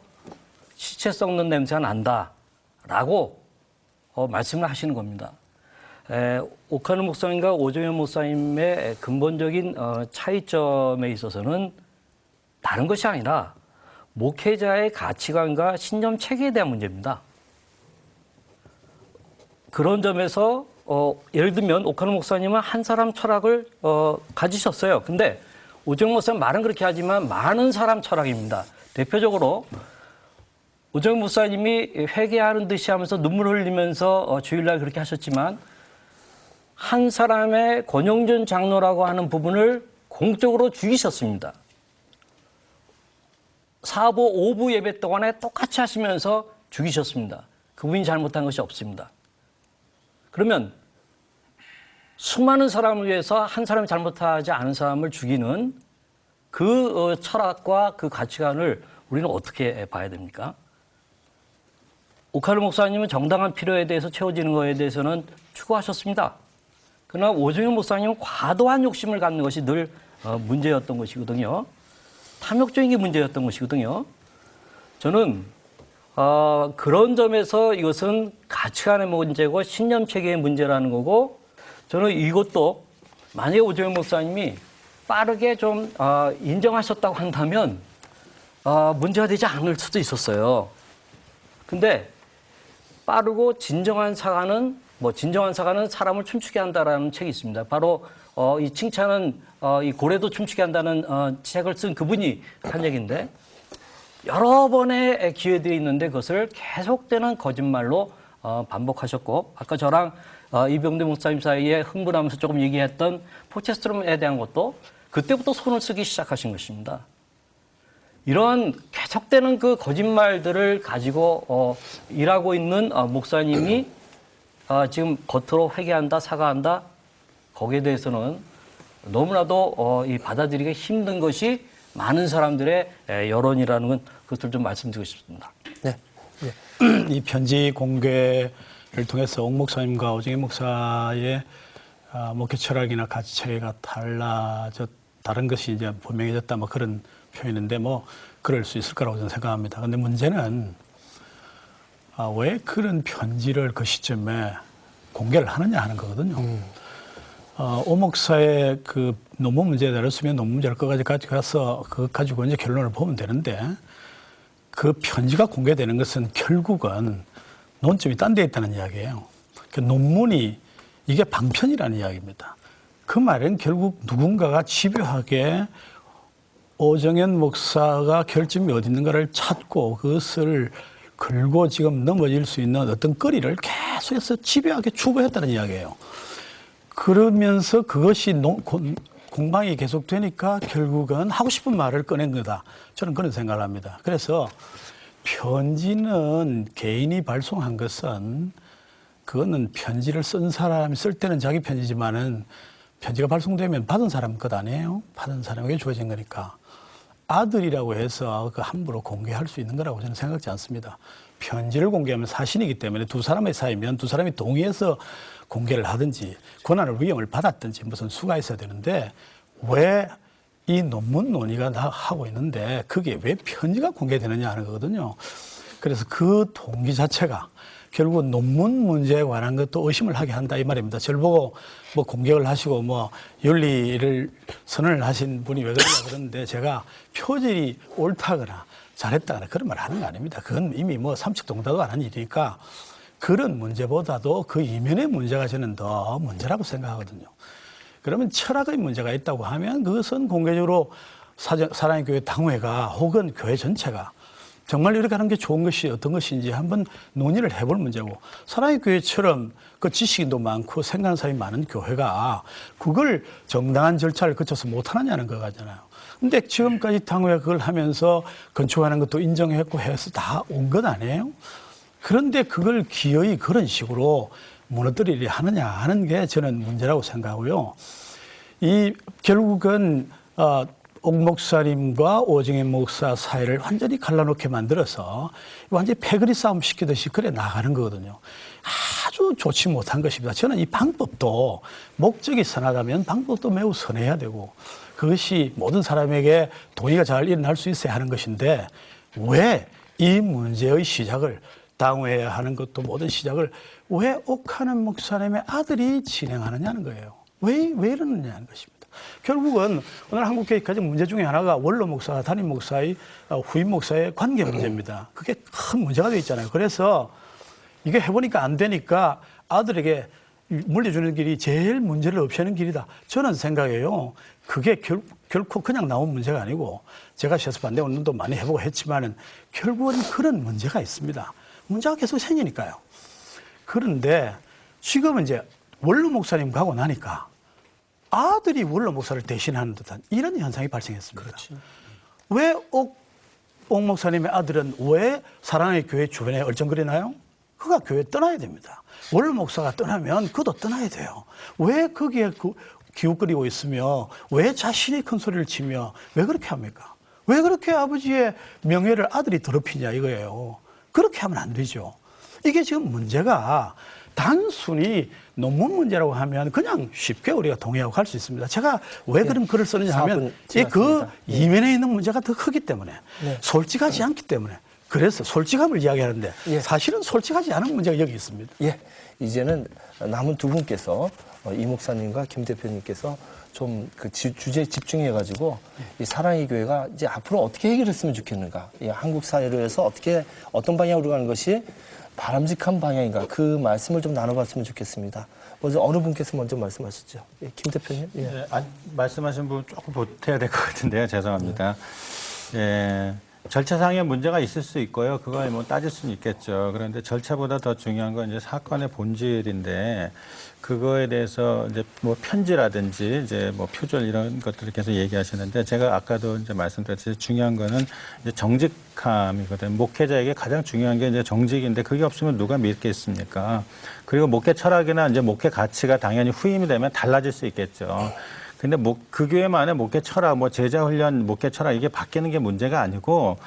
시체 썩는 냄새가 난다라고 말씀을 하시는 겁니다. 옥하는 목사님과 오정현 목사님의 근본적인 차이점에 있어서는 다른 것이 아니라 목회자의 가치관과 신념 체계에 대한 문제입니다. 그런 점에서 예를 들면 옥하는 목사님은 한 사람 철학을 가지셨어요. 근데 오정현 목사님 말은 그렇게 하지만 많은 사람 철학입니다. 대표적으로 오정현 목사님이 회개하는 듯이 하면서 눈물 흘리면서 주일날 그렇게 하셨지만 한 사람의 권영준 장로라고 하는 부분을 공적으로 죽이셨습니다. 사부, 오부 예배 동안에 똑같이 하시면서 죽이셨습니다. 그분이 잘못한 것이 없습니다. 그러면 수많은 사람을 위해서 한 사람이 잘못하지 않은 사람을 죽이는 그 철학과 그 가치관을 우리는 어떻게 봐야 됩니까? 옥하는 목사님은 정당한 필요에 대해서 채워지는 것에 대해서는 추구하셨습니다. 그러나 오정현 목사님은 과도한 욕심을 갖는 것이 늘 문제였던 것이거든요. 탐욕적인 게 문제였던 것이거든요. 저는 그런 점에서 이것은 가치관의 문제고 신념 체계의 문제라는 거고, 저는 이것도 만약에 오정현 목사님이 빠르게 좀 인정하셨다고 한다면 문제가 되지 않을 수도 있었어요. 근데 빠르고 진정한 사과는 사람을 춤추게 한다라는 책이 있습니다. 바로 이 칭찬은 이 고래도 춤추게 한다는 책을 쓴 그분이 한 얘기인데, 여러 번의 기회들이 있는데 그것을 계속되는 거짓말로 반복하셨고, 아까 저랑 이병대 목사님 사이에 흥분하면서 조금 얘기했던 포체스트럼에 대한 것도 그때부터 손을 쓰기 시작하신 것입니다. 이러한 계속되는 그 거짓말들을 가지고 일하고 있는 목사님이 지금 겉으로 회개한다, 사과한다, 거기에 대해서는 너무나도 받아들이기 힘든 것이 많은 사람들의 여론이라는 건 그것을 좀 말씀드리고 싶습니다. 네. 이 편지 공개를 통해서 옥 목사님과 오정현 목사의 목회 철학이나 가치 체계가 달라졌다는 다른 것이 이제 분명해졌다 뭐 그런 표현인데 뭐 그럴 수 있을 거라고 저는 생각합니다. 근데 문제는 왜 그런 편지를 그 시점에 공개를 하느냐 하는 거거든요. 오 목사의 그 논문 문제에 대해서면 논문 문제를 끝까지 가서 그거 가지고 이제 결론을 보면 되는데 그 편지가 공개되는 것은 결국은 논점이 딴 데 있다는 이야기예요. 그 논문이 이게 방편이라는 이야기입니다. 그 말은 결국 누군가가 집요하게 오정현 목사가 결점이 어디 있는가를 찾고 그것을 걸고 지금 넘어질 수 있는 어떤 거리를 계속해서 집요하게 추구했다는 이야기예요. 그러면서 그것이 공방이 계속되니까 결국은 하고 싶은 말을 꺼낸 거다. 저는 그런 생각을 합니다. 그래서 편지는 개인이 발송한 것은 그거는 편지를 쓴 사람이 쓸 때는 자기 편지지만은 편지가 발송되면 받은 사람 것 아니에요? 받은 사람에게 주어진 거니까. 아들이라고 해서 그 함부로 공개할 수 있는 거라고 저는 생각지 않습니다. 편지를 공개하면 사신이기 때문에 두 사람의 사이면 두 사람이 동의해서 공개를 하든지 권한을 위임을 받았든지 무슨 수가 있어야 되는데 왜 이 논문 논의가 하고 있는데 그게 왜 편지가 공개되느냐 하는 거거든요. 그래서 그 동기 자체가 결국 논문 문제에 관한 것도 의심을 하게 한다 이 말입니다. 저를 보고 뭐 공격을 하시고 뭐 윤리를 선언을 하신 분이 왜 그러냐 그러는데 제가 표절이 옳다거나 잘했다거나 그런 말 하는 거 아닙니다. 그건 이미 뭐 삼척동다도 안 한 일이니까 그런 문제보다도 그 이면의 문제가 저는 더 문제라고 생각하거든요. 그러면 철학의 문제가 있다고 하면 그것은 공개적으로 사랑의 교회 당회가 혹은 교회 전체가 정말 이렇게 하는 게 좋은 것이 어떤 것인지 한번 논의를 해볼 문제고 사랑의 교회처럼 그 지식인도 많고 생각하는 사람이 많은 교회가 그걸 정당한 절차를 거쳐서 못하느냐는 거잖아요. 근데 지금까지 당회가 그걸 하면서 건축하는 것도 인정했고 해서 다 온 것 아니에요? 그런데 그걸 기어이 그런 식으로 무너뜨리려 하느냐 하는 게 저는 문제라고 생각하고요. 결국은 옥 목사님과 오정현 목사 사이를 완전히 갈라놓게 만들어서 완전히 패거리 싸움 시키듯이 그래 나가는 거거든요. 아주 좋지 못한 것입니다. 저는 이 방법도 목적이 선하다면 방법도 매우 선해야 되고 그것이 모든 사람에게 도의가 잘 일어날 수 있어야 하는 것인데 왜 이 문제의 시작을 당회에 하는 것도 모든 시작을 왜 옥하는 목사님의 아들이 진행하느냐는 거예요. 왜 이러느냐는 것입니다. 결국은 오늘 한국교회 가장 문제 중에 하나가 원로 목사와 담임 목사의 후임 목사의 관계 문제입니다. 그게 큰 문제가 되어 있잖아요. 그래서 이게 해보니까 안 되니까 아들에게 물려주는 길이 제일 문제를 없애는 길이다. 저는 생각해요. 그게 결코 그냥 나온 문제가 아니고 제가 시에서 반대 운동도 많이 해보고 했지만은 결국은 그런 문제가 있습니다. 문제가 계속 생기니까요. 그런데 지금은 이제 원로 목사님 가고 나니까 아들이 원로 목사를 대신하는 듯한 이런 현상이 발생했습니다. 그렇죠. 왜 옥 목사님의 아들은 왜 사랑의 교회 주변에 얼쩡거리나요? 그가 교회 떠나야 됩니다. 원로 목사가 떠나면 그도 떠나야 돼요. 왜 거기에 기웃거리고 있으며 왜 자신이 큰 소리를 치며 왜 그렇게 합니까? 왜 그렇게 아버지의 명예를 아들이 더럽히냐 이거예요. 그렇게 하면 안 되죠. 이게 지금 문제가 단순히 논문 문제라고 하면 그냥 쉽게 우리가 동의하고 갈 수 있습니다. 제가 왜 그런 글을 쓰느냐 하면 그 이면에 있는 문제가 더 크기 때문에 솔직하지 않기 때문에 그래서 솔직함을 이야기하는데 사실은 솔직하지 않은 문제가 여기 있습니다. 예, 이제는 남은 두 분께서 이 목사님과 김 대표님께서 좀 그 주제에 집중해가지고 이 사랑의 교회가 이제 앞으로 어떻게 해결했으면 좋겠는가, 이 한국 사회로 해서 어떤 방향으로 가는 것이 바람직한 방향인가 그 말씀을 좀 나눠봤으면 좋겠습니다. 먼저 어느 분께서 먼저 말씀하시죠. 예, 김 대표님. 예. 네, 말씀하신 부분 조금 보태야 될 것 같은데요. 죄송합니다. 예. 절차상의 문제가 있을 수 있고요. 그거 뭐 따질 수는 있겠죠. 그런데 절차보다 더 중요한 건 이제 사건의 본질인데 그거에 대해서 이제 뭐 편지라든지 이제 뭐 표절 이런 것들을 계속 얘기하시는데 제가 아까도 이제 말씀드렸듯이 중요한 거는 이제 정직함이거든요. 목회자에게 가장 중요한 게 이제 정직인데 그게 없으면 누가 믿겠습니까? 그리고 목회 철학이나 이제 목회 가치가 당연히 후임이 되면 달라질 수 있겠죠. 근데 그 교회만의 목회 철학, 뭐 제자 훈련, 목회 철학 이게 바뀌는 게 문제가 아니고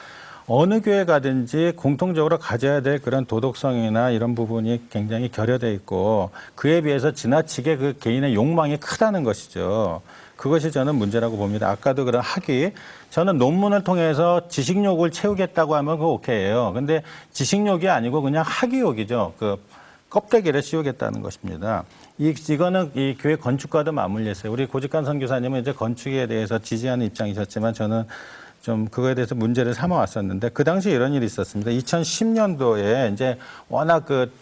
어느 교회 가든지 공통적으로 가져야 될 그런 도덕성이나 이런 부분이 굉장히 결여돼 있고 그에 비해서 지나치게 그 개인의 욕망이 크다는 것이죠. 그것이 저는 문제라고 봅니다. 아까도 그런 학위, 저는 논문을 통해서 지식욕을 채우겠다고 하면 그거 오케이예요. 근데 지식욕이 아니고 그냥 학위욕이죠. 그 껍데기를 씌우겠다는 것입니다. 이거는 이 교회 건축과도 맞물렸어요. 우리 고직관 선교사님은 이제 건축에 대해서 지지하는 입장이셨지만 저는 좀 그거에 대해서 문제를 삼아왔었는데 그 당시 이런 일이 있었습니다. 2010년도에 이제 워낙 그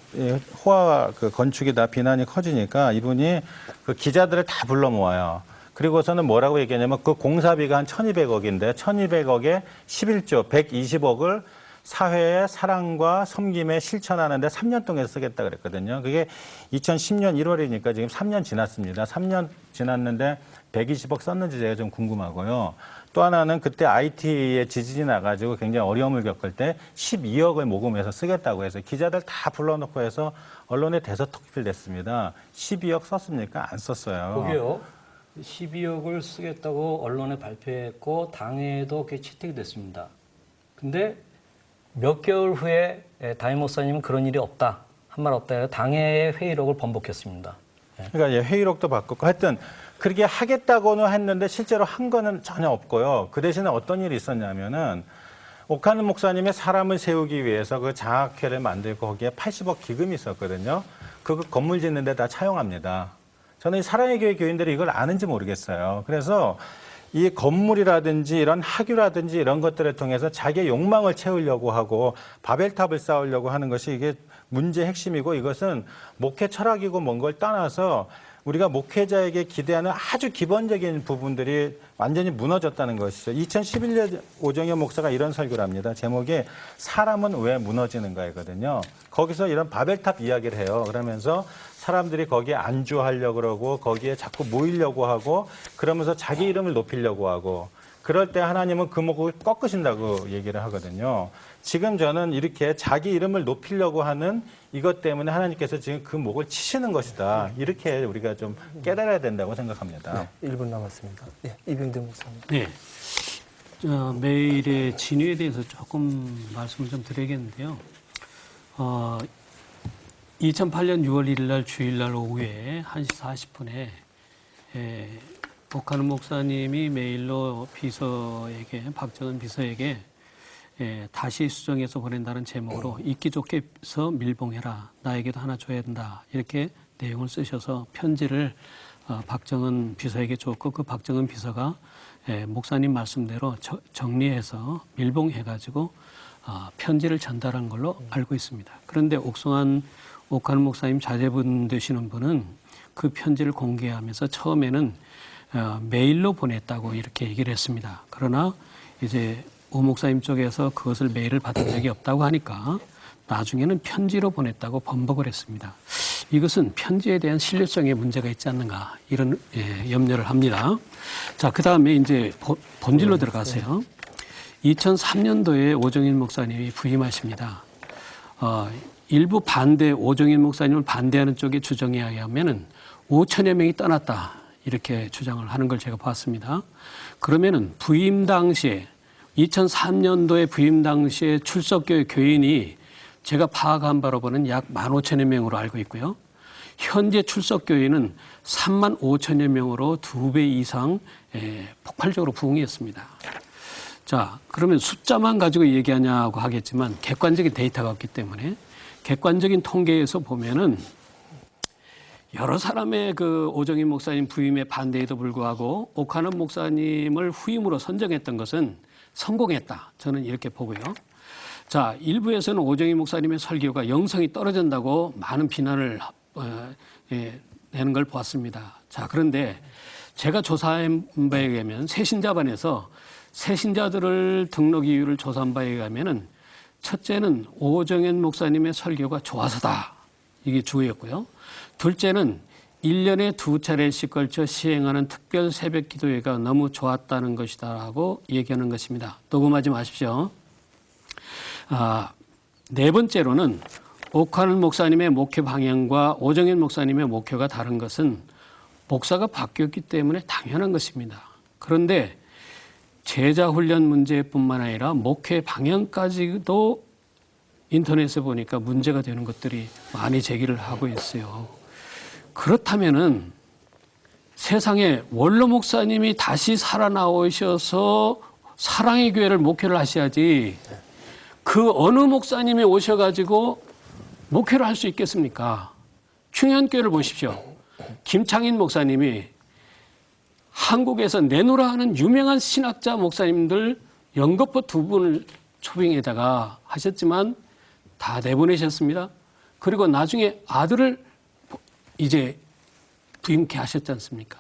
호화 그 건축이 다 비난이 커지니까 이분이 그 기자들을 다 불러 모아요. 그리고서는 뭐라고 얘기하냐면 그 공사비가 한 1,200억인데 1,200억에 11조 120억을 사회의 사랑과 섬김에 실천하는데 3년 동안 쓰겠다 그랬거든요. 그게 2010년 1월이니까 지금 3년 지났습니다. 3년 지났는데 120억 썼는지 제가 좀 궁금하고요. 또 하나는 그때 IT에 지진이 나가지고 굉장히 어려움을 겪을 때 12억을 모금해서 쓰겠다고 해서 기자들 다 불러놓고 해서 언론에 대서특필됐습니다. 12억 썼습니까? 안 썼어요. 거기요. 12억을 쓰겠다고 언론에 발표했고 당에도 그게 채택이 됐습니다. 근데 몇 개월 후에 담임 목사님은 그런 일이 없다. 한 말 없다 해서 당의 회의록을 번복했습니다. 그러니까 회의록도 바꿨고 하여튼 그렇게 하겠다고는 했는데 실제로 한 거는 전혀 없고요. 그 대신에 어떤 일이 있었냐면은 옥하는 목사님의 사람을 세우기 위해서 그 장학회를 만들고 거기에 80억 기금이 있었거든요. 그 건물 짓는 데 다 차용합니다. 저는 이 사랑의 교회 교인들이 이걸 아는지 모르겠어요. 그래서 이 건물이라든지 이런 학유라든지 이런 것들을 통해서 자기의 욕망을 채우려고 하고 바벨탑을 쌓으려고 하는 것이 이게 문제의 핵심이고 이것은 목회 철학이고 뭔 걸 떠나서 우리가 목회자에게 기대하는 아주 기본적인 부분들이 완전히 무너졌다는 것이죠. 2011년 오정현 목사가 이런 설교를 합니다. 제목이 사람은 왜 무너지는가이거든요. 거기서 이런 바벨탑 이야기를 해요. 그러면서 사람들이 거기에 안주하려고 그러고 거기에 자꾸 모이려고 하고 그러면서 자기 이름을 높이려고 하고 그럴 때 하나님은 그 목을 꺾으신다고 얘기를 하거든요. 지금 저는 이렇게 자기 이름을 높이려고 하는 이것 때문에 하나님께서 지금 그 목을 치시는 것이다. 이렇게 우리가 좀 깨달아야 된다고 생각합니다. 네, 1분 남았습니다. 네, 이병대 목사님. 네. 메일의 진위에 대해서 조금 말씀을 좀 드리겠는데요. 2008년 6월 1일 날 주일날 오후에 1시 40분에 옥하는 목사님이 메일로 비서에게 박정은 비서에게 다시 수정해서 보낸다는 제목으로 읽기 좋게 서 밀봉해라. 나에게도 하나 줘야 된다. 이렇게 내용을 쓰셔서 편지를 박정은 비서에게 줬고 그 박정은 비서가 목사님 말씀대로 정리해서 밀봉해가지고 편지를 전달한 걸로 알고 있습니다. 그런데 옥하는 목사님 자제분 되시는 분은 그 편지를 공개하면서 처음에는 메일로 보냈다고 이렇게 얘기를 했습니다. 그러나 이제 오 목사님 쪽에서 그것을 메일을 받은 적이 없다고 하니까 나중에는 편지로 보냈다고 번복을 했습니다. 이것은 편지에 대한 신뢰성에 문제가 있지 않는가 이런 염려를 합니다. 자, 그 다음에 이제 본질로 들어가세요. 2003년도에 오정인 목사님이 부임하십니다. 일부 오정인 목사님을 반대하는 쪽의 주장에 의하면은 5천여 명이 떠났다 이렇게 주장을 하는 걸 제가 봤습니다. 그러면은 부임 당시에 2003년도에 부임 당시에 출석교회 교인이 제가 파악한 바로는 약 15,000여 명으로 알고 있고요. 현재 출석교인은 35,000여 명으로 2배 이상 폭발적으로 부흥했습니다. 자, 그러면 숫자만 가지고 얘기하냐고 하겠지만 객관적인 데이터가 없기 때문에 객관적인 통계에서 보면은 여러 사람의 그 오정인 목사님 부임에 반대에도 불구하고 옥하는 목사님을 후임으로 선정했던 것은 성공했다. 저는 이렇게 보고요. 자, 일부에서는 오정인 목사님의 설교가 영성이 떨어진다고 많은 비난을 내는 걸 보았습니다. 자, 그런데 제가 조사한 바에 의하면 새신자반에서 새신자들을 등록 이유를 조사한 바에 의하면은 첫째는 오정현 목사님의 설교가 좋아서다. 이게 주였고요. 둘째는 1년에 2차례씩 걸쳐 시행하는 특별 새벽 기도회가 너무 좋았다는 것이다라고 얘기하는 것입니다. 녹음하지 마십시오. 네 번째로는 옥하는 목사님의 목회 방향과 오정현 목사님의 목회가 다른 것은 목사가 바뀌었기 때문에 당연한 것입니다. 그런데 제자 훈련 문제뿐만 아니라 목회 방향까지도 인터넷에 보니까 문제가 되는 것들이 많이 제기를 하고 있어요. 그렇다면은 세상에 원로 목사님이 다시 살아나오셔서 사랑의 교회를 목회를 하셔야지 그 어느 목사님이 오셔가지고 목회를 할 수 있겠습니까? 충현교회를 보십시오. 김창인 목사님이 한국에서 내노라 하는 유명한 신학자 목사님들 연거푸 2분을 초빙에다가 하셨지만 다 내보내셨습니다. 그리고 나중에 아들을 이제 부임케 하셨지 않습니까?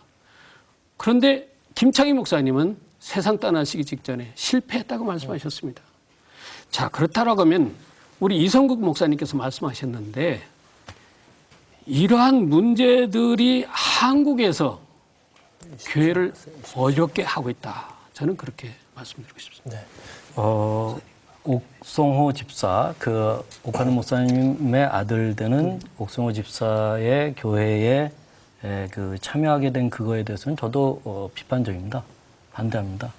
그런데 김창희 목사님은 세상 떠나시기 직전에 실패했다고 말씀하셨습니다. 자, 그렇다라고 하면 우리 이성국 목사님께서 말씀하셨는데 이러한 문제들이 한국에서 교회를 어렵게 하고 있다. 저는 그렇게 말씀드리고 싶습니다. 네. 옥성호 집사, 그 옥하는 목사님의 아들 되는 옥성호 집사의 교회에 그 참여하게 된 그거에 대해서는 저도 비판적입니다. 반대합니다.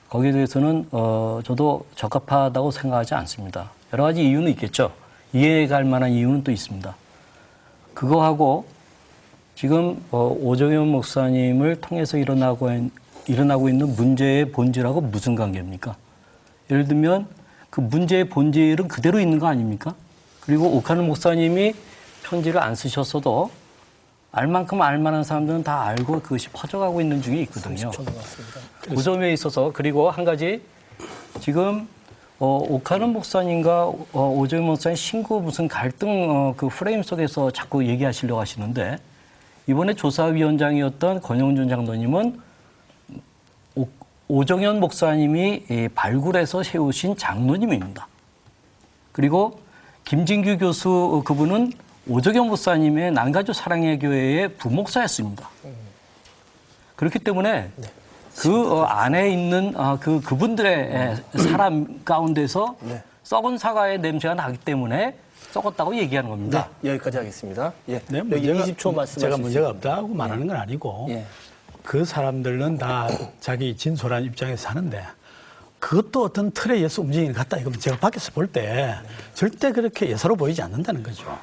거기에 대해서는 저도 적합하다고 생각하지 않습니다. 여러 가지 이유는 있겠죠. 이해갈 만한 이유는 또 있습니다. 그거하고 지금 오정현 목사님을 통해서 일어나고 있는 문제의 본질하고 무슨 관계입니까? 예를 들면 그 문제의 본질은 그대로 있는 거 아닙니까? 그리고 옥하는 목사님이 편지를 안 쓰셨어도 알 만큼 알 만한 사람들은 다 알고 그것이 퍼져가고 있는 중에 있거든요. 30초 남았습니다. 그 점에 있어서 그리고 한 가지 지금 옥하는 목사님과 오정현 목사님 신고 무슨 갈등 그 프레임 속에서 자꾸 얘기하시려고 하시는데 이번에 조사위원장이었던 권영준 장로님은 오정현 목사님이 발굴해서 세우신 장로님입니다. 그리고 김진규 교수 그분은 오정현 목사님의 난가주 사랑의 교회의 부목사였습니다. 그렇기 때문에 그 안에 있는 그분들의 사람 가운데서 썩은 사과의 냄새가 나기 때문에 썩었다고 얘기하는 겁니다. 네, 여기까지 하겠습니다. 예. 네, 여기 20초 말씀하시죠. 제가 문제가 없다고 말하는 건 아니고 예. 그 사람들은 다 자기 진솔한 입장에서 사는데 그것도 어떤 틀에 의해서 움직이는 것 같다. 이건 제가 밖에서 볼 때 절대 그렇게 예사로 보이지 않는다는 거죠.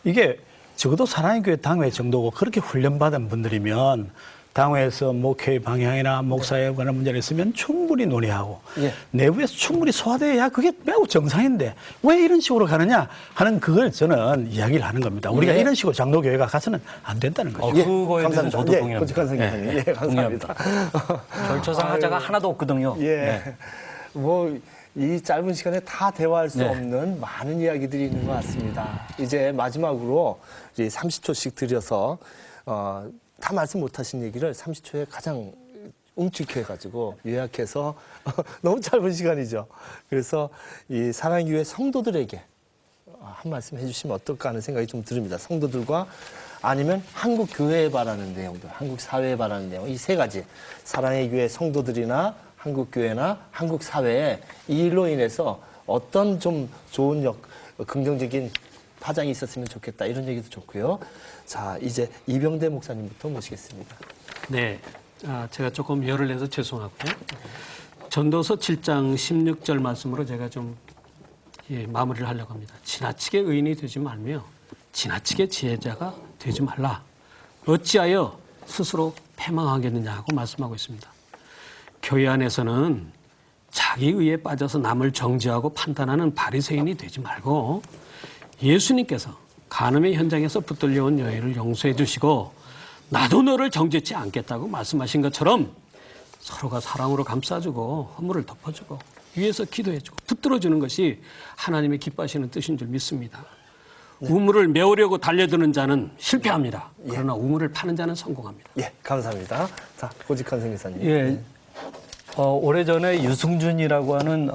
이게 적어도 사랑의 교회 당회 정도고 그렇게 훈련받은 분들이면 당회에서 목회 방향이나 목사에 관한 문제가 있으면 충분히 논의하고 예. 내부에서 충분히 소화돼야 그게 매우 정상인데 왜 이런 식으로 가느냐 하는 그걸 저는 이야기를 하는 겁니다. 우리가 예. 이런 식으로 장로교회가 가서는 안 된다는 거죠. 그거에 대해서 저도 동의합니다. 고직한 선생님. 예, 감사합니다. 절차상 하자가 하나도 없거든요. 예. 네. 뭐, 이 짧은 시간에 다 대화할 수 네. 없는 많은 이야기들이 있는 것 같습니다. 이제 마지막으로 이제 30초씩 드려서, 다 말씀 못 하신 얘기를 30초에 가장 움직여 해가지고 요약해서 너무 짧은 시간이죠. 그래서 이 사랑교회 성도들에게 한 말씀 해주시면 어떨까 하는 생각이 좀 듭니다. 성도들과 아니면 한국 교회에 바라는 내용들, 한국 사회에 바라는 내용, 이 세 가지. 사랑의 교회 성도들이나 한국 교회나 한국 사회에 이 일로 인해서 어떤 좀 좋은 긍정적인 파장이 있었으면 좋겠다. 이런 얘기도 좋고요. 자, 이제 이병대 목사님부터 모시겠습니다. 네, 제가 조금 열을 내서 죄송하고요. 전도서 7장 16절 말씀으로 제가 좀 마무리를 하려고 합니다. 지나치게 의인이 되지 말며 지나치게 지혜자가 되지 말라. 어찌하여 스스로 패망하겠느냐고 말씀하고 있습니다. 교회 안에서는 자기 의에 빠져서 남을 정죄하고 판단하는 바리새인이 되지 말고 예수님께서 간음의 현장에서 붙들려온 여인을 용서해 주시고 나도 너를 정죄치 않겠다고 말씀하신 것처럼 서로가 사랑으로 감싸주고 허물을 덮어주고 위에서 기도해주고 붙들어주는 것이 하나님의 기뻐하시는 뜻인 줄 믿습니다. 우물을 메우려고 달려드는 자는 실패합니다. 그러나 우물을 파는 자는 성공합니다. 예, 감사합니다. 자, 고직한 선교사님. 예. 오래전에 유승준이라고 하는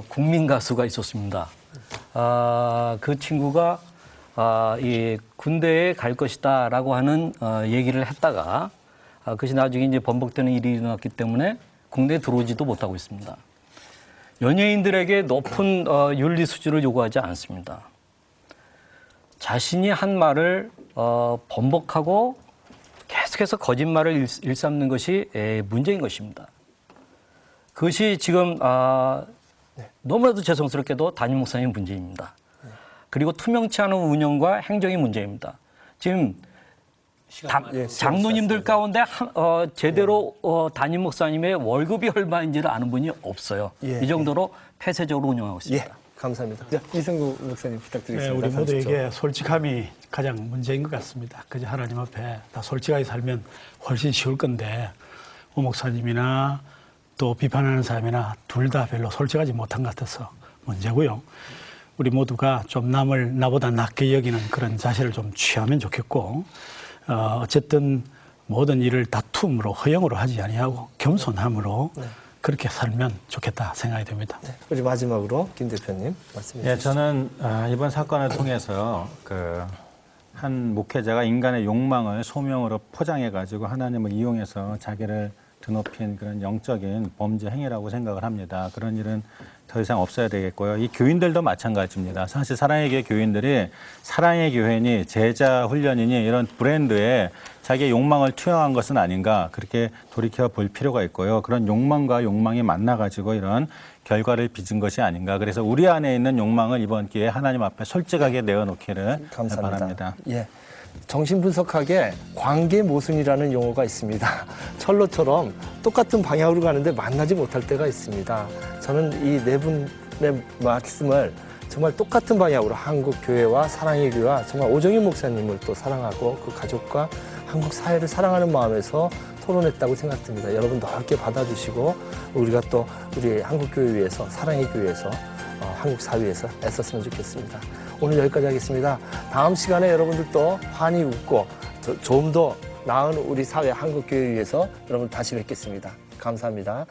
국민 가수가 있었습니다. 그 친구가 이 군대에 갈 것이다라고 하는 얘기를 했다가 그것이 나중에 이제 번복되는 일이 일어났기 때문에 국내에 들어오지도 못하고 있습니다. 연예인들에게 높은 윤리 수준을 요구하지 않습니다. 자신이 한 말을 번복하고 계속해서 거짓말을 일삼는 것이 문제인 것입니다. 그것이 지금 너무나도 죄송스럽게도 담임 목사님 문제입니다. 그리고 투명치 않은 운영과 행정이 문제입니다. 지금 장로님들 가운데 제대로 담임 목사님의 월급이 얼마인지를 아는 분이 없어요. 예, 이 정도로 폐쇄적으로 운영하고 있습니다. 예, 감사합니다. 자, 이성구 목사님 부탁드리겠습니다. 우리 30초. 모두에게 솔직함이 가장 문제인 것 같습니다. 그저 하나님 앞에 다 솔직하게 살면 훨씬 쉬울 건데 오 목사님이나 또 비판하는 사람이나 둘 다 별로 솔직하지 못한 것 같아서 문제고요. 우리 모두가 좀 남을 나보다 낫게 여기는 그런 자세를 좀 취하면 좋겠고 어쨌든 모든 일을 다툼으로 허영으로 하지 아니하고 겸손함으로 그렇게 살면 좋겠다 생각이 됩니다. 네, 우리 마지막으로 김 대표님 말씀해 예, 주시죠. 저는 이번 사건을 통해서 한 목회자가 인간의 욕망을 소명으로 포장해가지고 하나님을 이용해서 자기를 드높인 그런 영적인 범죄 행위라고 생각을 합니다. 그런 일은 더 이상 없어야 되겠고요. 이 교인들도 마찬가지입니다. 사실 사랑의 교회 교인들이 사랑의 교회니 제자 훈련이니 이런 브랜드에 자기의 욕망을 투영한 것은 아닌가 그렇게 돌이켜 볼 필요가 있고요. 그런 욕망과 욕망이 만나가지고 이런 결과를 빚은 것이 아닌가. 그래서 우리 안에 있는 욕망을 이번 기회에 하나님 앞에 솔직하게 내어놓기를 감사합니다. 바랍니다. 예. 정신분석학에 관계 모순이라는 용어가 있습니다. 철로처럼 똑같은 방향으로 가는데 만나지 못할 때가 있습니다. 저는 이 네 분의 말씀을 정말 똑같은 방향으로 한국 교회와 사랑의 교회와 정말 오정윤 목사님을 또 사랑하고 그 가족과 한국 사회를 사랑하는 마음에서 토론했다고 생각됩니다. 여러분 넓게 받아주시고 우리가 또 우리 한국 교회 위해서 사랑의 교회에서 한국 사회에서 애썼으면 좋겠습니다. 오늘 여기까지 하겠습니다. 다음 시간에 여러분들도 환히 웃고 좀 더 나은 우리 사회 한국 교회 위해서 여러분 다시 뵙겠습니다. 감사합니다.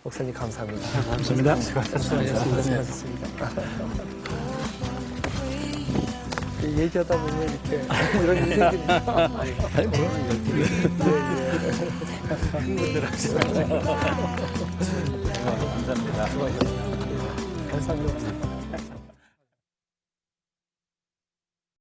목사님 감사합니다. 감사합니다. 수고하셨습니다. 얘기하다 보면 이렇게 이런 일이 생깁니다. 흥분들 하시죠. 감사합니다. 감사합니다.